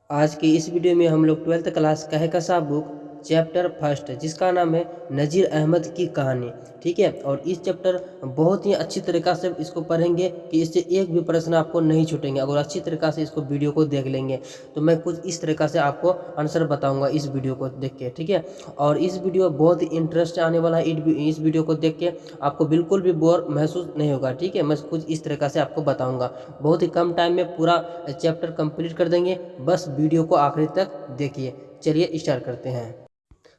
आज की इस वीडियो में हम लोग 12th क्लास का है कसा बुक चैप्टर फर्स्ट जिसका नाम है नज़ीर अहमद की कहानी। ठीक है, और इस चैप्टर बहुत ही अच्छी तरीक़ा से इसको पढ़ेंगे कि इससे एक भी प्रश्न आपको नहीं छूटेंगे। अगर अच्छी तरीक़ा से इसको वीडियो को देख लेंगे तो मैं कुछ इस तरीक़ा से आपको आंसर बताऊंगा इस वीडियो को देख के। ठीक है, और इस वीडियो बहुत ही इंटरेस्ट आने वाला है। इस वीडियो को देख के आपको बिल्कुल भी बोर महसूस नहीं होगा। ठीक है, मैं कुछ इस तरीक़ा से आपको बताऊँगा। बहुत ही कम टाइम में पूरा चैप्टर कंप्लीट कर देंगे, बस वीडियो को आखिरी तक देखिए। चलिए स्टार्ट करते हैं।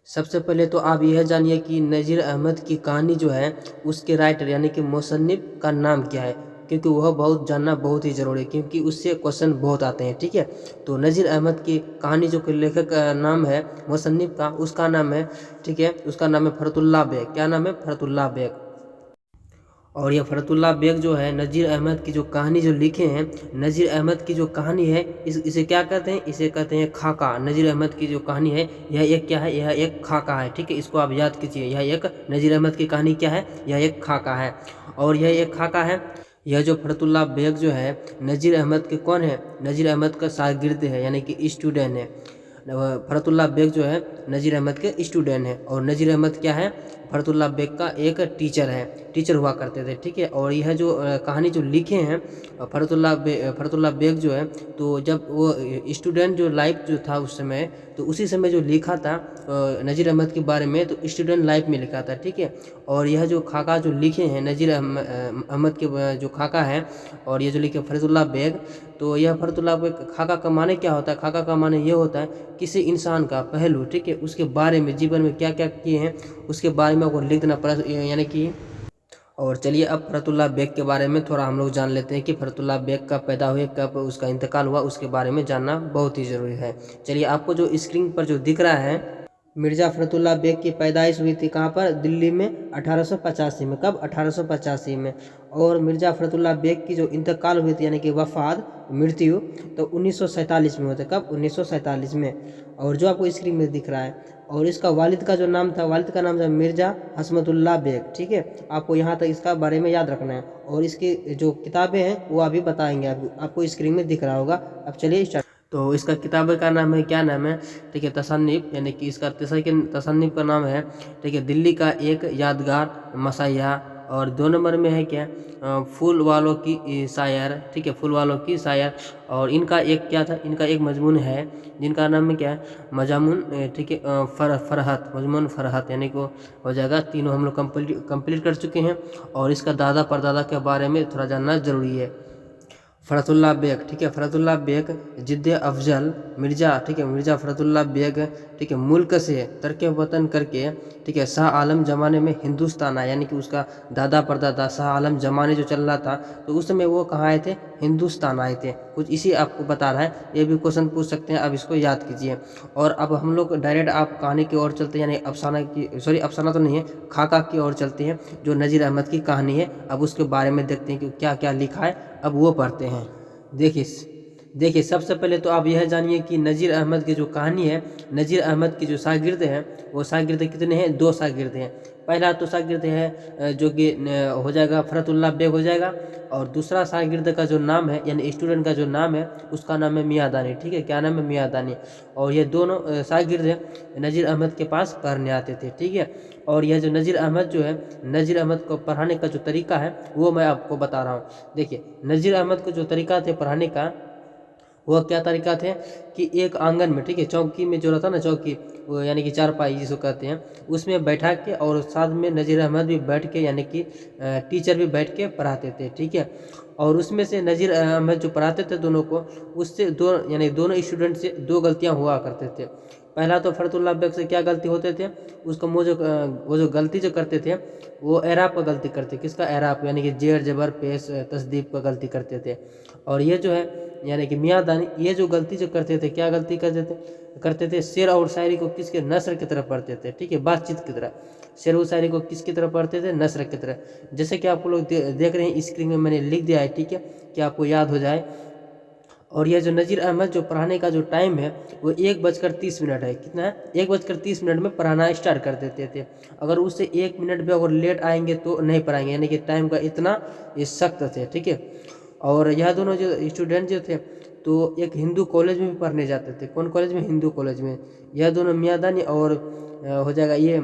सबसे पहले तो आप यह जानिए कि नज़ीर अहमद की कहानी जो है उसके राइटर यानी कि मुसन्निफ का नाम क्या है, क्योंकि वह बहुत जानना बहुत ही ज़रूरी है, क्योंकि उससे क्वेश्चन बहुत आते हैं। ठीक है, तो नज़ीर अहमद की कहानी जो कि लेखक का नाम है मुसन्निफ का, उसका नाम है, ठीक है, उसका नाम है फ़रतुल्लाह बेग। क्या नाम है? फ़रतुल्लाह बेग। और यह फ़रतुल्लाह बेग जो है नज़ीर अहमद की जो कहानी जो लिखे हैं, नज़ीर अहमद की जो कहानी है इसे क्या कहते हैं? इसे कहते हैं खाका। नज़ीर अहमद की जो कहानी है यह एक क्या है? यह एक खाका है। ठीक है, इसको आप याद कीजिए। यह एक नज़ीर अहमद की कहानी क्या है? यह एक खाका है। और यह एक खाका है। यह जो फ़रतुल्लाह बेग जो है नज़ीर अहमद के कौन है? नज़ीर अहमद का शागिर्द है, यानी कि स्टूडेंट है। फ़रतुल्लाह बेग जो है नज़ीर अहमद के स्टूडेंट है। और नज़ीर अहमद क्या है? फ़रतुल्लाह बेग का एक टीचर हुआ करते थे। ठीक है, और यह जो कहानी जो लिखे हैं फ़रतुल्लाह बेग जो है, तो जब वो स्टूडेंट जो लाइफ जो था उस समय, तो उसी समय जो लिखा था नज़ीर अहमद के बारे में, तो स्टूडेंट लाइफ में लिखा था। ठीक है, और यह जो खाका जो लिखे हैं नज़ीर अहमद के जो खाका है, और ये जो लिखे फ़रतुल्लाह बेग, तो यह फ़रतुल्लाह बेग खाका का माने क्या होता है? खाका का माने ये होता है किसी इंसान का पहलू, ठीक है, उसके बारे में, जीवन में क्या क्या किए हैं उसके बारे में आपको लिख देना पड़ा, यानी कि। और चलिए अब फ़रतुल्लाह बेग के बारे में थोड़ा हम लोग जान लेते हैं कि फ़रतुल्लाह बेग कब पैदा हुए, कब उसका इंतकाल हुआ, उसके बारे में जानना बहुत ही ज़रूरी है। चलिए, आपको जो स्क्रीन पर जो दिख रहा है, मिर्ज़ा फ़रतुल्लाह बेग की पैदाइश हुई थी कहाँ पर? दिल्ली में 1885 में। कब? 1885 में। और मिर्ज़ा फ़रतुल्लाह बेग की जो इंतकाल हुई थी, यानी कि वफ़ात, मृत्यु, तो 1947 में होता है। कब? 1947 में। और जो आपको स्क्रीन में दिख रहा है, और इसका वालिद का जो नाम था, वालिद का नाम था मिर्ज़ा हस्मतुल्लाह बेग। ठीक है, आपको यहाँ तक इसका बारे में याद रखना है। और इसकी जो किताबें हैं वो अभी बताएंगे, आपको स्क्रीन में दिख रहा होगा। अब चलिए स्टार्ट। तो इसका किताब का नाम है, क्या नाम है? ठीक है, तसन्निफ, यानी कि इसका तसन्निफ का नाम है, ठीक है, दिल्ली का एक यादगार मसाया। और 2 नंबर में है क्या? फूल वालों की शायर। ठीक है, फूल वालों की शायर। और इनका एक क्या था? इनका एक मजमून है जिनका नाम है क्या है? मजामुन। ठीक है, फरहत, मजमून फरहत, यानी कि हो जाएगा। तीनों हम लोग कंप्लीट कर चुके हैं। और इसका दादा परदादा के बारे में थोड़ा जानना जरूरी है। फ़रतुल्लाह बेग, ठीक है, फ़रतुल्लाह बेग जिद्द अफ़ज़ल मिर्ज़ा, ठीक है, मिर्ज़ा फ़रतुल्लाह बेग, ठीक है, मुल्क से तर्क वतन करके, ठीक है, शाह आलम ज़माने में हिंदुस्तान आया। यानी कि उसका दादा परदादा शाह आलम ज़माने जो चल रहा था, तो उस समय वो कहाँ आए थे? हिंदुस्तान आए थे। कुछ इसी आपको बता रहा है, ये भी क्वेश्चन पूछ सकते हैं, अब इसको याद कीजिए। और अब हम लोग डायरेक्ट आप कहानी की ओर चलते हैं, यानी अफसाना की, सॉरी अफसाना तो नहीं है, खाका की ओर चलते हैं, जो नज़ीर अहमद की कहानी है। अब उसके बारे में देखते हैं कि क्या क्या लिखा है, अब वो पढ़ते हैं। देखिए सबसे पहले तो आप यह जानिए कि नज़ीर अहमद की जो कहानी है, नज़ीर अहमद की जो शागिर्द हैं, वो शागिर्द कितने हैं? 2 शागिर्द हैं। पहला तो शागिर्द है जो कि हो जाएगा फ़रतुल्लाह बेग हो जाएगा। और दूसरा शागिर्द का जो नाम है, यानी स्टूडेंट का जो नाम है, उसका नाम है मियां दानी। ठीक है, क्या नाम है? मियां दानी। और ये दोनों शागिर्द हैं नज़ीर अहमद के पास पढ़ने आते थे। ठीक है, और यह जो नज़ीर अहमद जो है, नज़ीर अहमद को पढ़ाने का जो तरीका है वो मैं आपको बता रहा हूँ। देखिए, नज़ीर अहमद को जो तरीका थे पढ़ाने का, वह क्या तरीका थे कि एक आंगन में, ठीक है, चौकी में जो रहता ना, चौकी, वो यानी कि चारपाई जिसको कहते हैं, उसमें बैठा के, और साथ में नज़ीर अहमद भी बैठ के, यानी कि टीचर भी बैठ के पढ़ाते थे। ठीक है, और उसमें से नज़ीर अहमद जो पढ़ाते थे दोनों को, उससे यानी दोनों स्टूडेंट से 2 गलतियाँ हुआ करते थे। पहला तो फ़रतुल्लाह बेग से क्या गलती होते थे? उसको वो जो गलती जो करते थे, वो एराब का गलती करते। किसका? एराब, यानी कि जेर जबर पेश तस्दीब का गलती करते थे। और ये जो है, यानी कि मियां दानी, ये जो गलती जो करते थे, क्या गलती करते थे? शेर और शायरी को किसके? नस्र की तरफ पढ़ते थे। ठीक है, बातचीत की तरह। शेर और शायरी को किसकी तरफ पढ़ते थे? नस्र की तरह। जैसे कि आपको लोग देख रहे हैं स्क्रीन में, मैंने लिख दिया है। ठीक है, कि आपको याद हो जाए। और यह जो नज़ीर अहमद जो पढ़ाने का जो टाइम है, वो 1:30 है। कितना है? 1:30 में पढ़ाना स्टार्ट कर देते थे। अगर उससे 1 मिनट भी अगर लेट आएंगे तो नहीं पढ़ाएंगे, यानी कि टाइम का इतना ये सख्त थे। ठीक है, और यह दोनों जो स्टूडेंट जो थे, तो एक हिंदू कॉलेज में भी पढ़ने जाते थे। कौन कॉलेज में? हिंदू कॉलेज में। यह दोनों मियादानी और हो जाएगा ये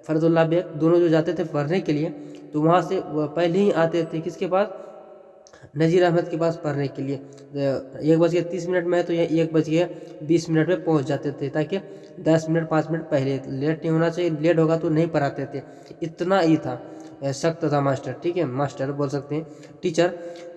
फरदुल्ला बेग, दोनों जो जाते थे पढ़ने के लिए, तो वहाँ से पहले ही आते थे किसके पास? नज़ीर अहमद के पास पढ़ने के लिए। 1:30 में है तो यह 1:20 में पहुँच जाते थे, ताकि 10 मिनट 5 मिनट पहले, लेट नहीं होना चाहिए, लेट होगा तो नहीं पढ़ाते थे। इतना ही था, सख्त था मास्टर, ठीक है, मास्टर बोल सकते हैं, टीचर,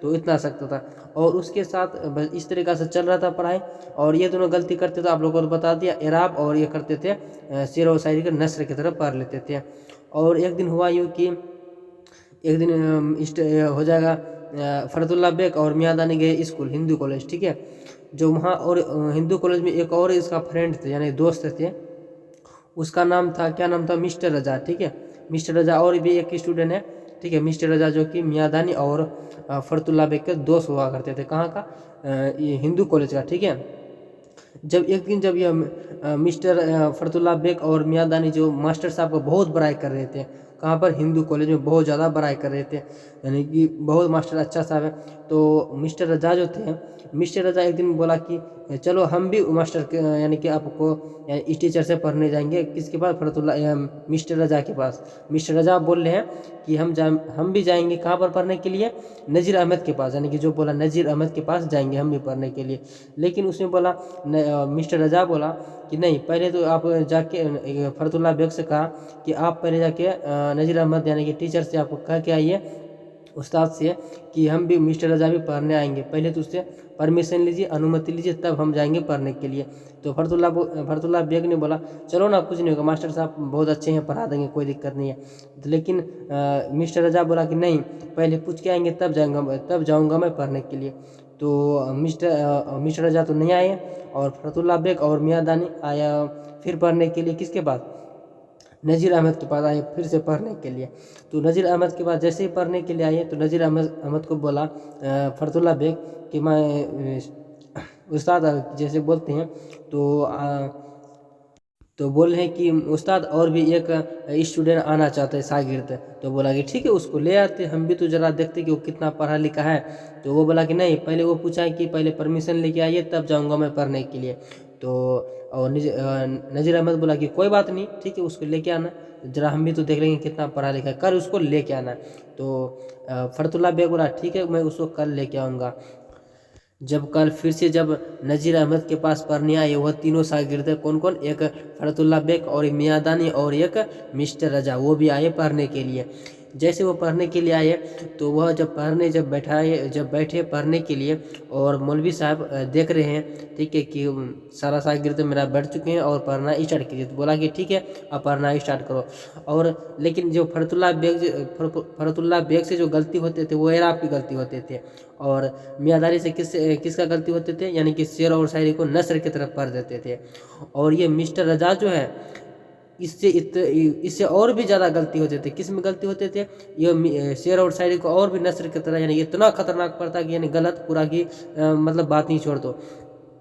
तो इतना सख्त था। और उसके साथ बस इस तरीक़ा से चल रहा था पढ़ाई। और ये दोनों गलती करते थे, आप लोगों को तो बता दिया, एराब, और ये करते थे शेर और शायरी के नस्र की तरफ पढ़ लेते थे। और एक दिन हुआ यूँ कि एक दिन हो जाएगा फरदुल्ला बेग और मियादानी गए स्कूल, हिंदू कॉलेज, ठीक है। जो वहाँ और हिंदू कॉलेज में एक और इसका फ्रेंड थे, यानी दोस्त थे, उसका नाम था, क्या नाम था? मिस्टर रजा, ठीक है। मिस्टर रजा और भी एक स्टूडेंट है, ठीक है, मिस्टर रजा, जो कि मियादानी और फरदुल्ला बेग के दोस्त हुआ करते थे। कहाँ का? ये हिंदू कॉलेज का, ठीक है। जब एक दिन जब यह मिस्टर फरदुल्ला बेग और मियादानी जो मास्टर साहब को बहुत बड़ाई कर रहे थे, कहाँ पर? हिंदू कॉलेज में बहुत ज़्यादा बड़ाई कर रहे थे, यानी कि बहुत मास्टर अच्छा साहब है। तो मिस्टर रजा जो थे, मिस्टर रजा एक दिन बोला कि चलो हम भी मास्टर के, यानी कि आपको इस टीचर से पढ़ने जाएंगे। किसके पास? फरदुल्ला, मिस्टर रजा के पास। मिस्टर रजा बोल रहे हैं कि हम भी जाएंगे, कहाँ पर पढ़ने के लिए? नज़ीर अहमद के पास, यानी कि जो बोला नज़ीर अहमद के पास जाएंगे हम भी पढ़ने के लिए। लेकिन उसने बोला, मिस्टर रजा बोला कि नहीं, पहले तो आप जाके फरदुल्ला बेग से कहा कि आप पहले जाके नज़ीर अहमद, यानी कि टीचर से आप कह के आइए, उस्ताद से, कि हम भी, मिस्टर रजा भी पढ़ने आएंगे। पहले तो उससे परमिशन लीजिए, अनुमति लीजिए, तब हम जाएंगे पढ़ने के लिए। तो फरदुल्ला बेग ने बोला, चलो ना, कुछ नहीं होगा, मास्टर साहब बहुत अच्छे हैं, पढ़ा देंगे, कोई दिक्कत नहीं है। लेकिन मिस्टर रजा बोला कि नहीं, पहले पूछ के आएंगे तब जाऊँगा मैं पढ़ने के लिए। तो मिस्टर रजा तो नहीं आए, और फरदुल्ला बेग और मियादानी आया फिर पढ़ने के लिए किसके पास? नज़ीर अहमद के पास आए फिर से पढ़ने के लिए। तो नज़ीर अहमद के पास जैसे ही पढ़ने के लिए आए, तो नज़ीर अहमद को बोला फरदुल्ला बेग कि मैं उस्ताद जैसे बोलते हैं, तो बोल रहे हैं कि उस्ताद और भी एक स्टूडेंट आना चाहता है, शागिर्द। तो बोला कि ठीक है, उसको ले आते, हम भी तो ज़रा देखते कि वो कितना पढ़ा लिखा है। तो वो बोला कि नहीं, पहले वो पूछा है कि पहले परमिशन लेके आइए, तब जाऊंगा मैं पढ़ने के लिए। तो और नज़ीर अहमद बोला कि कोई बात नहीं, ठीक है, उसको लेके आना, ज़रा हम भी तो देख लेंगे कितना पढ़ा लिखा है, कल उसको लेके आना। तो फरदुल्ला बेग बोला ठीक है, मैं उसको कल लेके आऊँगा। जब कल फिर से जब नज़ीर अहमद के पास पढ़ने आए, वह तीनों शागिर्द, कौन कौन? एक फरदुल्ला बेग और एक मियादानी और एक मिस्टर रजा, वो भी आए पढ़ने के लिए। जैसे वो पढ़ने के लिए आए, तो वह जब बैठे पढ़ने के लिए, और मौलवी साहब देख रहे हैं, ठीक है, कि सारा शागिर्द मेरा बैठ चुके हैं और पढ़ना स्टार्ट कीजिए। तो बोला कि ठीक है, आप पढ़ना स्टार्ट करो। और लेकिन जो फरदुल्ला बेग से जो गलती होते थे, वो एराब की गलती होते थे, और मियादानी से किसका गलती होते थे? यानी कि शेर और शायरी को नस्र की तरफ पढ़ देते थे। और ये मिस्टर रजा जो है, इससे और भी ज़्यादा गलती होते थे। किस में गलती होते थे? ये शेर और शायरी को और भी नस्र की तरह, यानी इतना खतरनाक पढ़ता कि यानी गलत पूरा की मतलब बात नहीं छोड़ दो,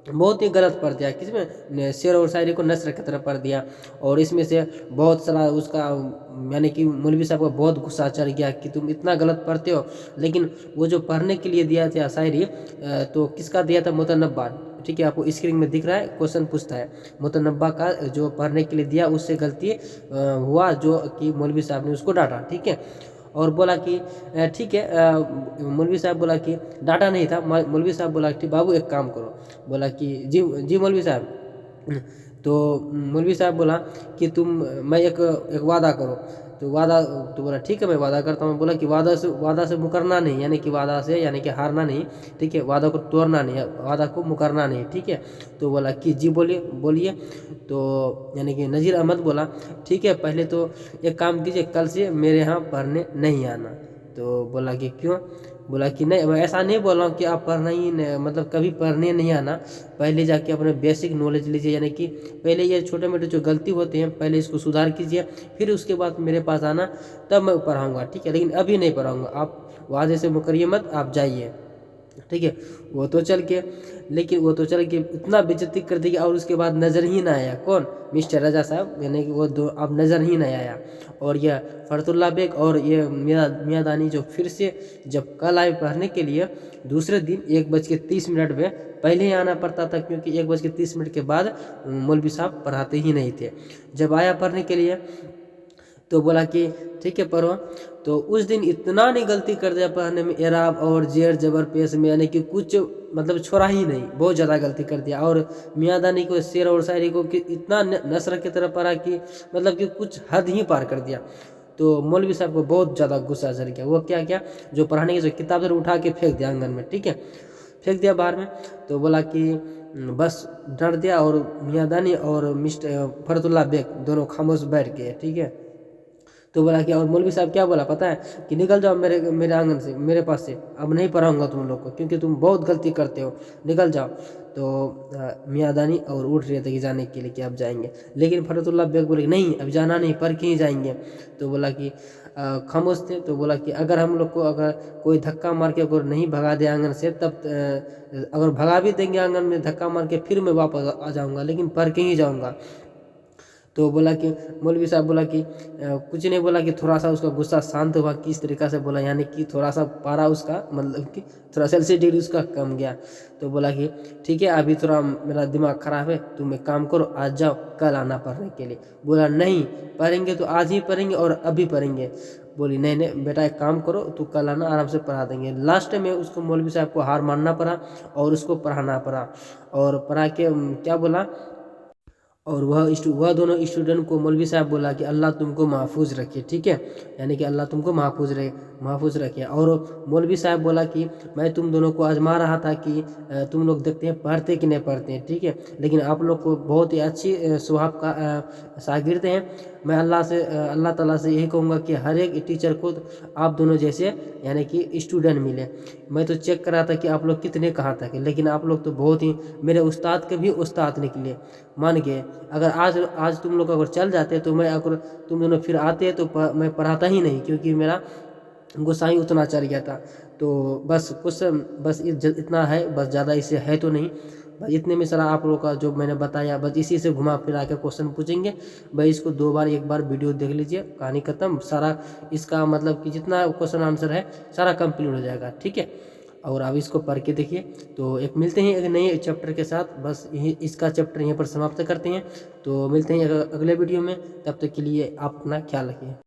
बहुत ही गलत पढ़ दिया। किसमें? शेर और शायरी को नस्र की तरफ पढ़ दिया। और इसमें से बहुत सारा उसका, यानी कि मौलवी साहब को बहुत गुस्सा चढ़ गया कि तुम इतना गलत पढ़ते हो। लेकिन वो जो पढ़ने के लिए दिया था शायरी, तो किसका दिया था? मुतनब्बा, ठीक है, आपको स्क्रीन में दिख रहा है, क्वेश्चन पूछता है मुतनब्बा का जो पढ़ने के लिए दिया, उससे गलती हुआ, जो कि मौलवी साहब ने उसको डांटा, ठीक है। और बोला कि ठीक है, मौलवी साहब बोला कि डांटा नहीं था, मौलवी साहब बोला कि बाबू एक काम करो, बोला कि जी जी मौलवी साहब। तो मौलवी साहब बोला कि मैं एक वादा करो। तो बोला ठीक है, मैं वादा करता हूँ। बोला कि वादा से मुकरना नहीं, यानी कि वादा से, यानी कि हारना नहीं, ठीक है, वादा को तोड़ना नहीं, वादा को मुकरना नहीं, ठीक है। तो बोला कि जी बोलिए। तो यानी कि नज़ीर अहमद बोला ठीक है, पहले तो एक काम कीजिए, कल से मेरे यहाँ पढ़ने नहीं आना। तो बोला कि क्यों? बोला कि नहीं, मैं ऐसा नहीं बोल रहा हूँ कि आप पढ़ना ही मतलब कभी पढ़ने नहीं आना, पहले जाके अपने बेसिक नॉलेज लीजिए, यानी कि पहले ये छोटे मोटे जो गलती होते हैं पहले इसको सुधार कीजिए, फिर उसके बाद मेरे पास आना, तब मैं पढ़ाऊँगा, ठीक है, लेकिन अभी नहीं पढ़ाऊँगा। आप वादे से मुकरिए मत, आप जाइए। ठीक है। वो तो चल के लेकिन वो तो चल के इतना बेइज्जती कर दी और उसके बाद नज़र ही ना आया। कौन? मिस्टर रजा साहब, यानी कि वो दो अब नज़र ही नहीं आया। और यह फरतुल्ला बेग और ये मियाँ दानी जो फिर से जब कल आए पढ़ने के लिए दूसरे दिन 1:30 में पहले ही आना पड़ता था, क्योंकि 1:30 के बाद मौलवी साहब पढ़ाते ही नहीं थे। जब आया पढ़ने के लिए तो बोला कि ठीक है पढ़ो। तो उस दिन इतना नहीं गलती कर दिया पढ़ने में, एराब और जेर जबर पेश में, यानी कि कुछ मतलब छोड़ा ही नहीं, बहुत ज़्यादा गलती कर दिया। और मियाँ दानी को शेर और शायरी को कि इतना नसर की तरह पढ़ा कि मतलब कि कुछ हद ही पार कर दिया। तो मौलवी साहब को बहुत ज़्यादा गुस्सा चढ़ गया। वो क्या क्या जो पढ़ाने की जो किताब से उठा के फेंक दिया आंगन में, ठीक है, फेंक दिया बाहर में। तो बोला कि बस डर दिया। और मियाँ दानी और मिस्टर फरतुल्ला बेग दोनों खामोश बैठ गए, ठीक है। तो बोला कि और मौलवी साहब क्या बोला पता है कि निकल जाओ मेरे आंगन से, मेरे पास से, अब नहीं पढ़ाऊंगा तुम लोग को, क्योंकि तुम बहुत गलती करते हो, निकल जाओ। तो मियाँ दानी और उठ रहे थे कि जाने के लिए कि अब जाएंगे, लेकिन फरतुल्ला बेग बोले नहीं अब जाना नहीं, पढ़ के ही जाएंगे। तो बोला कि खामोश थे। तो बोला कि अगर हम लोग को अगर कोई धक्का मार के अगर नहीं भगा दे आंगन से, तब अगर भगा भी देंगे आंगन में धक्का मार के, फिर मैं वापस आ जाऊँगा, लेकिन पढ़ के ही जाऊँगा। तो बोला कि मौलवी साहब बोला कि कुछ नहीं बोला कि थोड़ा सा उसका गुस्सा शांत हुआ। किस तरीक़ा से बोला, यानी कि थोड़ा सा पारा उसका मतलब कि थोड़ा सेल्सियस डिग्री उसका कम गया। तो बोला कि ठीक है अभी थोड़ा मेरा दिमाग ख़राब है, तुम एक काम करो आज जाओ, कल आना पढ़ने के लिए। बोला नहीं पढ़ेंगे तो आज ही पढ़ेंगे और अभी पढ़ेंगे। बोली नहीं नहीं बेटा एक काम करो, तू कल आना, आराम से पढ़ा देंगे। लास्ट में उसको मौलवी साहब को हार मानना पड़ा और उसको पढ़ाना पड़ा। और पढ़ा के क्या बोला, और वह दोनों स्टूडेंट को मौलवी साहब बोला कि अल्लाह तुमको महफूज रखे, ठीक है, यानी कि अल्लाह तुमको महफूज रखे। और मौलवी साहब बोला कि मैं तुम दोनों को आजमा रहा था कि तुम लोग देखते हैं पढ़ते कि नहीं पढ़ते हैं, ठीक है, लेकिन आप लोग को बहुत ही अच्छी स्वभाव का शागिर्द हैं। मैं अल्लाह ताला से यही कहूँगा कि हर एक टीचर को आप दोनों जैसे यानी कि स्टूडेंट मिले। मैं तो चेक कर रहा था कि आप लोग कितने कहाँ तक है, लेकिन आप लोग तो बहुत ही मेरे उस्ताद के भी उस्ताद निकले, मान गए। अगर आज तुम लोग अगर चल जाते तो मैं, अगर तुम दोनों फिर आते तो मैं पढ़ाता ही नहीं, क्योंकि मेरा गुस्सा ही उतना चढ़ गया था। तो बस इतना है, बस ज़्यादा इससे है तो नहीं। बस इतने में सारा आप लोगों का जो मैंने बताया, बस इसी से घुमा फिरा के क्वेश्चन पूछेंगे। भाई इसको 2 बार 1 बार वीडियो देख लीजिए, कहानी खत्म। सारा इसका मतलब कि जितना क्वेश्चन आंसर है सारा कंप्लीट हो जाएगा, ठीक है। और अब इसको पढ़ के देखिए। तो एक मिलते हैं एक नए चैप्टर के साथ, बस यही इसका चैप्टर यहीं पर समाप्त करते हैं। तो मिलते हैं अगले वीडियो में, तब तक के लिए आप अपना ख्याल रखिए।